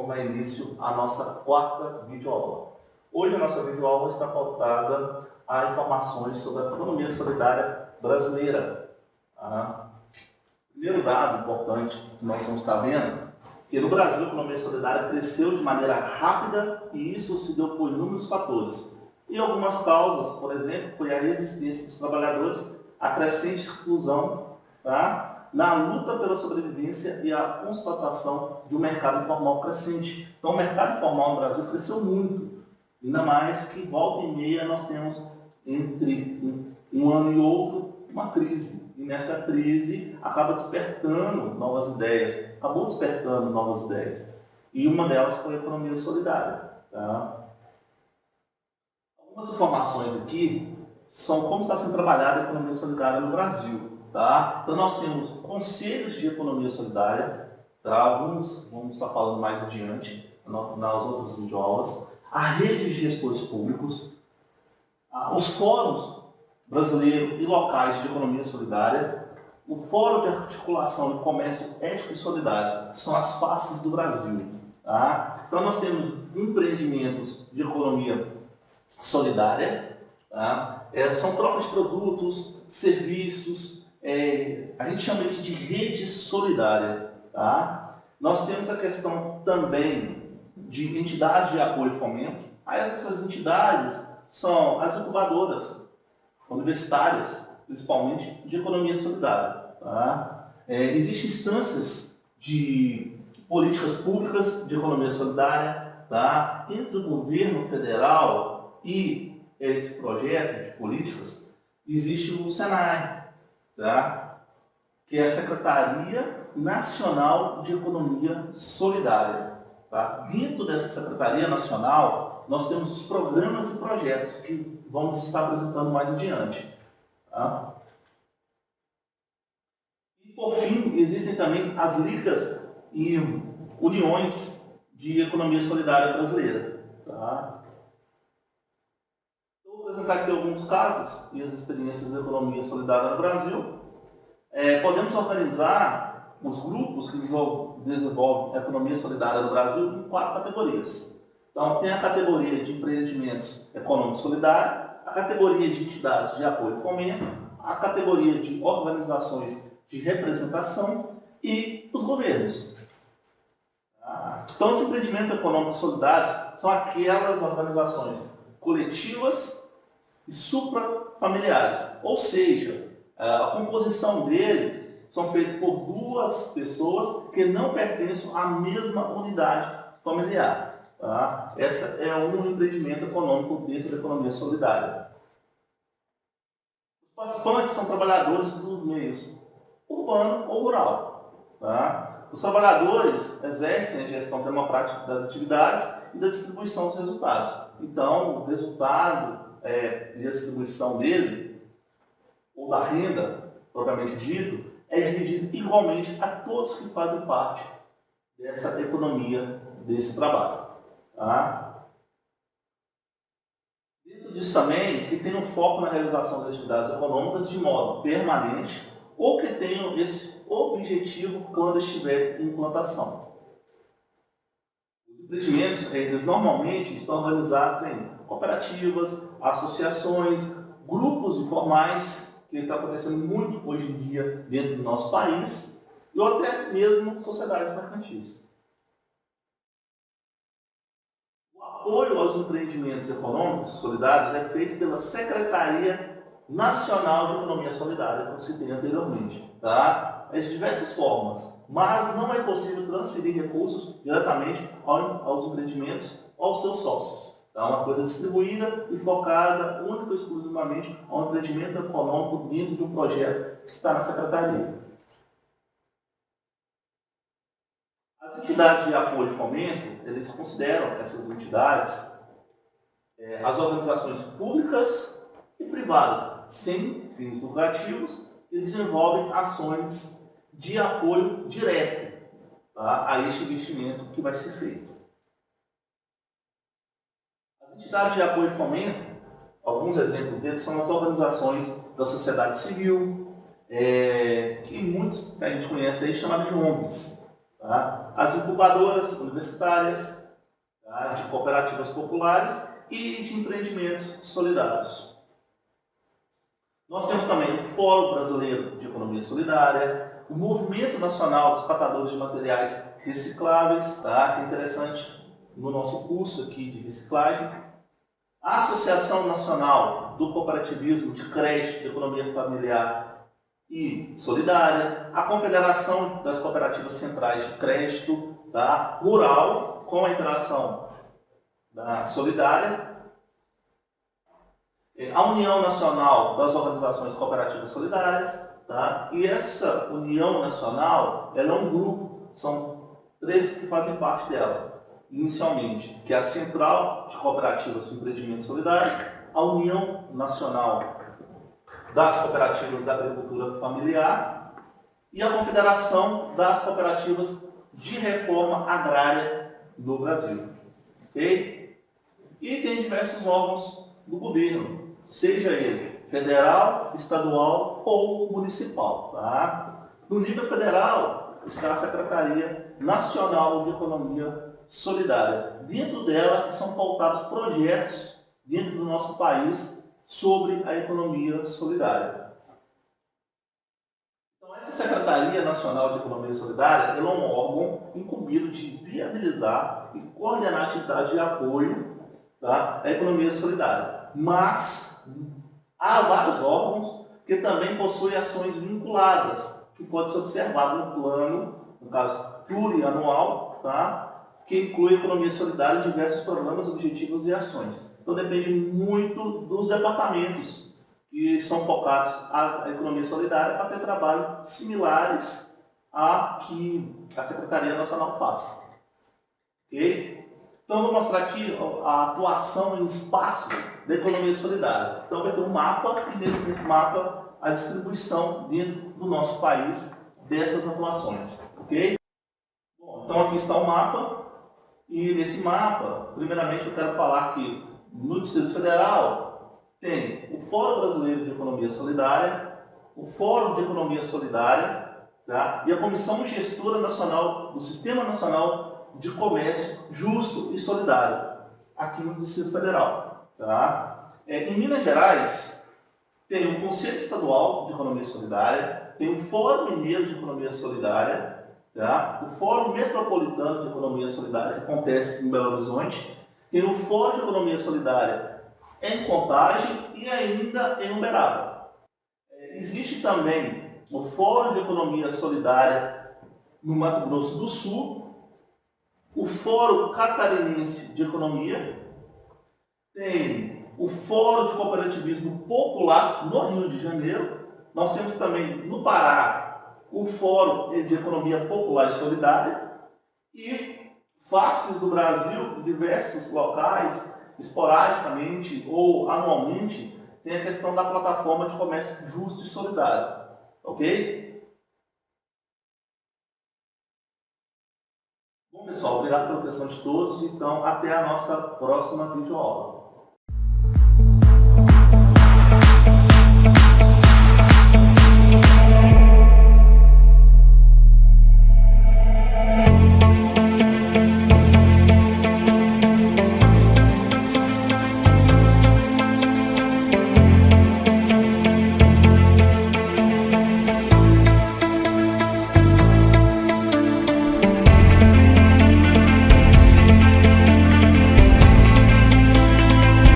vamos dar início à nossa quarta videoaula. Hoje a nossa videoaula está pautada a informações sobre a economia solidária brasileira. Primeiro dado importante que nós vamos estar vendo, que no Brasil a economia solidária cresceu de maneira rápida e isso se deu por inúmeros fatores. E algumas causas, por exemplo, foi a resistência dos trabalhadores à crescente exclusão, na luta pela sobrevivência e a constatação de um mercado informal crescente. Então o mercado informal no Brasil cresceu muito, ainda mais que volta e meia nós temos entre um ano e outro uma crise. E nessa crise acaba despertando novas ideias, acabou despertando novas ideias. E uma delas foi a economia solidária. Algumas informações aqui são como está sendo trabalhada a economia solidária no Brasil. Então nós temos conselhos de economia solidária, alguns vamos estar falando mais adiante, nas outras videoaulas, a rede de gestores públicos, os fóruns brasileiros e locais de economia solidária, o Fórum de Articulação de Comércio Ético e Solidário, que são as faces do Brasil. Então nós temos empreendimentos de economia solidária, são trocas de produtos, serviços, a gente chama isso de rede solidária. Nós temos a questão também de entidades de apoio e fomento. Essas entidades são as incubadoras universitárias, principalmente de economia solidária. Existem instâncias de políticas públicas de economia solidária, entre o governo federal e esse projeto de políticas, existe o SENAI, que é a Secretaria Nacional de Economia Solidária. Dentro dessa Secretaria Nacional, nós temos os programas e projetos que vamos estar apresentando mais adiante. E, por fim, existem também as ligas e uniões de economia solidária brasileira. Vou apresentar aqui alguns casos e as experiências de economia solidária no Brasil. Podemos organizar os grupos que desenvolvem a economia solidária no Brasil em 4 categorias. Então, tem a categoria de empreendimentos econômicos solidários, a categoria de entidades de apoio e fomento, a categoria de organizações de representação e os governos. Então, os empreendimentos econômicos solidários são aquelas organizações coletivas e suprafamiliares, ou seja, a composição dele são feitas por 2 pessoas que não pertencem à mesma unidade familiar. Essa é um empreendimento econômico dentro da economia solidária. Os participantes são trabalhadores dos meios urbano ou rural. Os trabalhadores exercem a gestão democrática das atividades e da distribuição dos resultados. Então, o resultado e a distribuição dele, ou da renda, propriamente dito, é dividido igualmente a todos que fazem parte dessa economia, desse trabalho. Dentro disso também, que tenham foco na realização das atividades econômicas de modo permanente ou que tenham esse objetivo quando estiver em implantação. Os empreendimentos, eles normalmente estão organizados em cooperativas, associações, grupos informais, que está acontecendo muito hoje em dia dentro do nosso país, e até mesmo sociedades mercantis. O apoio aos empreendimentos econômicos solidários é feito pela Secretaria Nacional de Economia Solidária, como citei anteriormente. É de diversas formas, mas não é possível transferir recursos diretamente aos empreendimentos ou aos seus sócios. É uma coisa distribuída e focada única e exclusivamente ao empreendimento econômico dentro de um projeto que está na Secretaria. As entidades de apoio e fomento, eles consideram essas entidades as organizações públicas e privadas, sem fins lucrativos, e desenvolvem ações de apoio direto a este investimento que vai ser feito. As entidades de apoio e fomento, alguns exemplos deles são as organizações da sociedade civil, que muitos que a gente conhece aí chamadas de ONGs. tá? As incubadoras universitárias, tá? De cooperativas populares e de empreendimentos solidários. Nós temos também o Fórum Brasileiro de Economia Solidária, o Movimento Nacional dos Catadores de Materiais Recicláveis, tá? Que é interessante no nosso curso aqui de reciclagem, a Associação Nacional do Cooperativismo de Crédito de Economia Familiar e Solidária, a Confederação das Cooperativas Centrais de Crédito, tá? Rural, com a interação da solidária, a União Nacional das Organizações Cooperativas Solidárias, tá? E essa União Nacional, ela é um grupo, são 13 que fazem parte dela, inicialmente, que é a Central de Cooperativas e Empreendimentos Solidários, a União Nacional das Cooperativas da Agricultura Familiar e a Confederação das Cooperativas de Reforma Agrária do Brasil. Ok? E tem diversos órgãos do governo, seja ele federal, estadual ou municipal. Tá? No nível federal está a Secretaria Nacional de Economia Solidária. Dentro dela são pautados projetos dentro do nosso país sobre a economia solidária. Então, essa Secretaria Nacional de Economia Solidária ela é um órgão incumbido de viabilizar e coordenar atividades de apoio, tá, à economia solidária. Mas há vários órgãos que também possuem ações vinculadas, que pode ser observado no plano, no caso plurianual, tá? Que inclui economia solidária em diversos programas, objetivos e ações. Então depende muito dos departamentos que são focados à economia solidária para ter trabalhos similares a que a Secretaria Nacional faz. Ok? Então, eu vou mostrar aqui a atuação em espaço da economia solidária. Então, vai ter um mapa e nesse mapa a distribuição dentro do nosso país dessas atuações. Ok? Bom, então, aqui está o mapa. E nesse mapa, primeiramente, eu quero falar que no Distrito Federal tem o Fórum Brasileiro de Economia Solidária, o Fórum de Economia Solidária, tá? E a Comissão Gestora Nacional do Sistema Nacional de Comércio Justo e Solidário, aqui no Distrito Federal. Tá? Em Minas Gerais, tem o Conselho Estadual de Economia Solidária, tem o Fórum Mineiro de Economia Solidária, tá? O Fórum Metropolitano de Economia Solidária, que acontece em Belo Horizonte, tem o Fórum de Economia Solidária em Contagem e ainda em Uberaba. Existe também o Fórum de Economia Solidária no Mato Grosso do Sul, o Fórum Catarinense de Economia, tem o Fórum de Cooperativismo Popular no Rio de Janeiro, nós temos também no Pará o Fórum de Economia Popular e Solidária e faces do Brasil, diversos locais, esporadicamente ou anualmente, tem a questão da plataforma de comércio justo e solidário. Ok? Bom, pessoal, obrigado pela atenção de todos. Então, até a nossa próxima videoaula.